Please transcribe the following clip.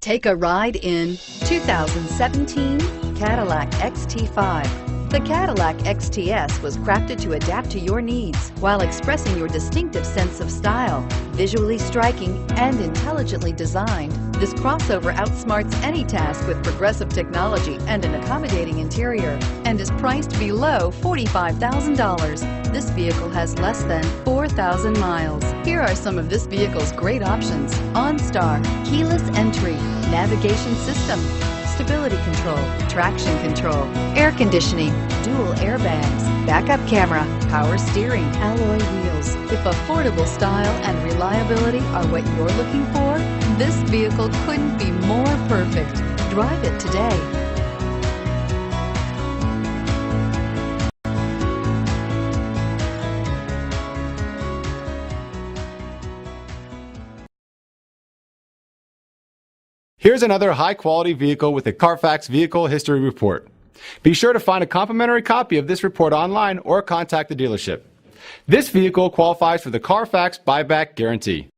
Take a ride in 2017 Cadillac XT5. The Cadillac XTS was crafted to adapt to your needs while expressing your distinctive sense of style. Visually striking and intelligently designed, this crossover outsmarts any task with progressive technology and an accommodating interior, and is priced below $45,000. This vehicle has less than 4,000 miles. Here are some of this vehicle's great options: OnStar, keyless entry, navigation system, stability control, traction control, air conditioning, dual airbags, backup camera, power steering, alloy wheels. If affordable style and reliability are what you're looking for, this vehicle couldn't be more perfect. Drive it today. Here's another high-quality vehicle with a Carfax Vehicle History Report. Be sure to find a complimentary copy of this report online or contact the dealership. This vehicle qualifies for the Carfax Buyback Guarantee.